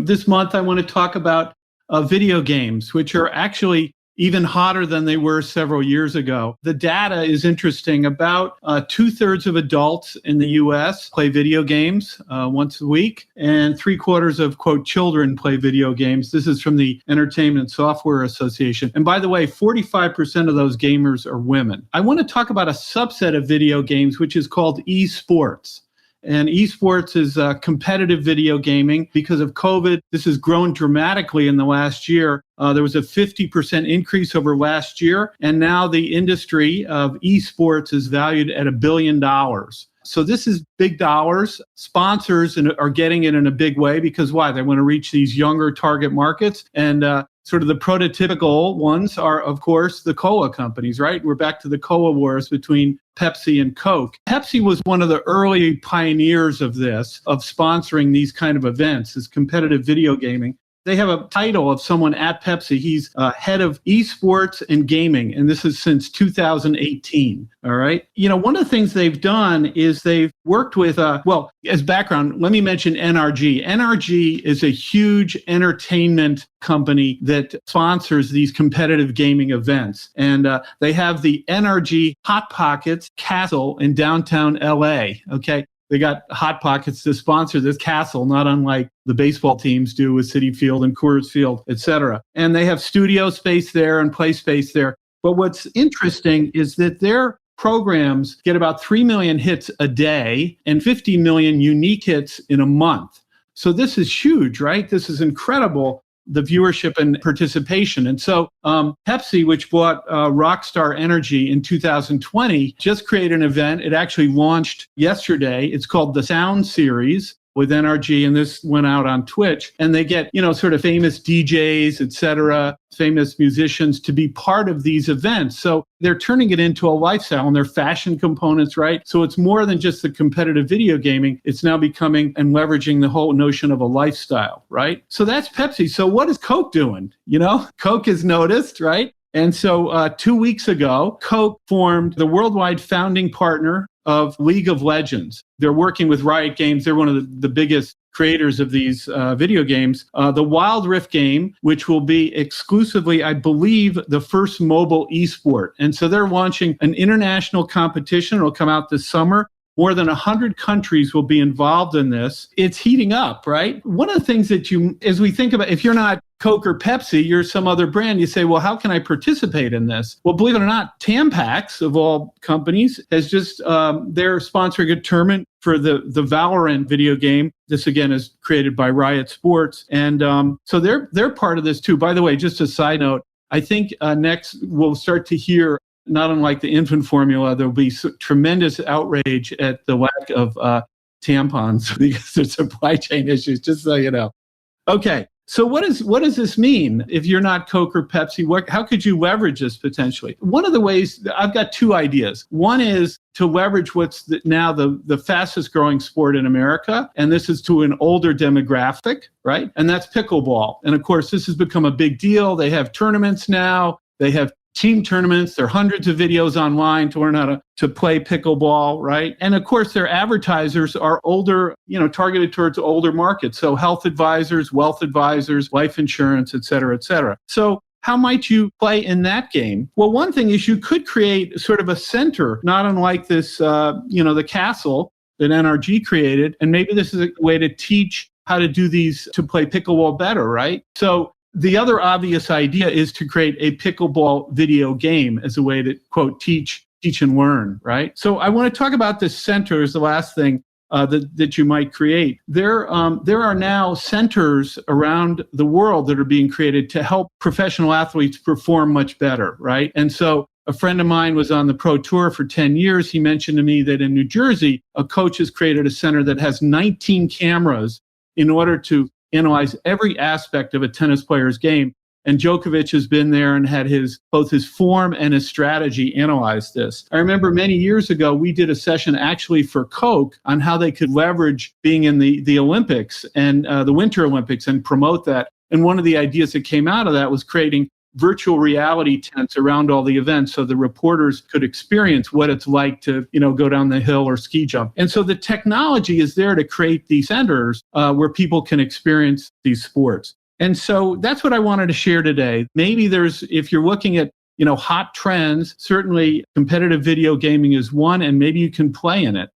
this month, I want to talk about video games, which are actually even hotter than they were several years ago. The data is interesting. About 2/3 of adults in the US play video games once a week, and 3/4 of, quote, children play video games. This is from the Entertainment Software Association. And by the way, 45% of those gamers are women. I want to talk about a subset of video games, which is called esports. And esports is competitive video gaming. Because of COVID, this has grown dramatically in the last year. There was a 50% increase over last year. And now the industry of esports is valued at $1 billion. So this is big dollars. Sponsors are getting it in a big way because why? They want to reach these younger target markets. And sort of the prototypical ones are, of course, the cola companies, right? We're back to the cola wars between Pepsi and Coke. Pepsi was one of the early pioneers of this, of sponsoring these kind of events, this competitive video gaming. They have a title of someone at Pepsi. He's head of esports and gaming, and this is since 2018, all right? You know, one of the things they've done is they've worked with, well, as background, let me mention NRG. NRG is a huge entertainment company that sponsors these competitive gaming events. And they have the NRG Hot Pockets Castle in downtown LA, okay? They got Hot Pockets to sponsor this castle, not unlike the baseball teams do with Citi Field and Coors Field, et cetera. And they have studio space there and play space there. But what's interesting is that their programs get about 3 million hits a day and 50 million unique hits in a month. So this is huge, right? This is incredible, the viewership and participation. And so Pepsi, which bought Rockstar Energy in 2020, just created an event. It actually launched yesterday. It's called the Sound Series with NRG, and this went out on Twitch. And they get, you know, sort of famous DJs, et cetera, famous musicians to be part of these events. So they're turning it into a lifestyle, and they're fashion components, right? So it's more than just the competitive video gaming. It's now becoming and leveraging the whole notion of a lifestyle, right? So that's Pepsi. So what is Coke doing? You know, Coke has noticed, right? And so 2 weeks ago, Coke formed the worldwide founding partner of League of Legends. They're working with Riot Games. They're one of the biggest creators of these video games. The Wild Rift game, which will be exclusively, I believe, the first mobile esport. And so they're launching an international competition. It'll come out this summer. More than 100 countries will be involved in this. It's heating up, right? One of the things that as we think about, if you're not Coke or Pepsi, you're some other brand, you say, well, how can I participate in this? Well, believe it or not, Tampax, of all companies, has just, they're sponsoring a tournament for the Valorant video game. This, again, is created by Riot Sports. And so they're part of this, too. By the way, just a side note, I think next we'll start to hear, not unlike the infant formula, there'll be tremendous outrage at the lack of tampons because there's supply chain issues, just so you know. Okay, so what does this mean if you're not Coke or Pepsi? How could you leverage this potentially? One of the ways, I've got two ideas. One is to leverage what's now the fastest growing sport in America, and this is to an older demographic, right? And that's pickleball. And of course, this has become a big deal. They have tournaments now. They have team tournaments. There are hundreds of videos online to learn how to play pickleball, right? And of course, their advertisers are older, you know, targeted towards older markets. So health advisors, wealth advisors, life insurance, et cetera, et cetera. So how might you play in that game? Well, one thing is you could create sort of a center, not unlike this, the castle that NRG created. And maybe this is a way to teach how to do these, to play pickleball better, right? So the other obvious idea is to create a pickleball video game as a way to, quote, teach and learn, right? So I want to talk about this center as the last thing that you might create. There are now centers around the world that are being created to help professional athletes perform much better, right? And so a friend of mine was on the Pro Tour for 10 years. He mentioned to me that in New Jersey, a coach has created a center that has 19 cameras in order to analyze every aspect of a tennis player's game. And Djokovic has been there and had both his form and his strategy analyze this. I remember many years ago, we did a session actually for Coke on how they could leverage being in the Olympics and the Winter Olympics and promote that. And one of the ideas that came out of that was creating virtual reality tents around all the events so the reporters could experience what it's like to, go down the hill or ski jump. And so the technology is there to create these centers where people can experience these sports. And so that's what I wanted to share today. Maybe if you're looking at, hot trends, certainly competitive video gaming is one, and maybe you can play in it.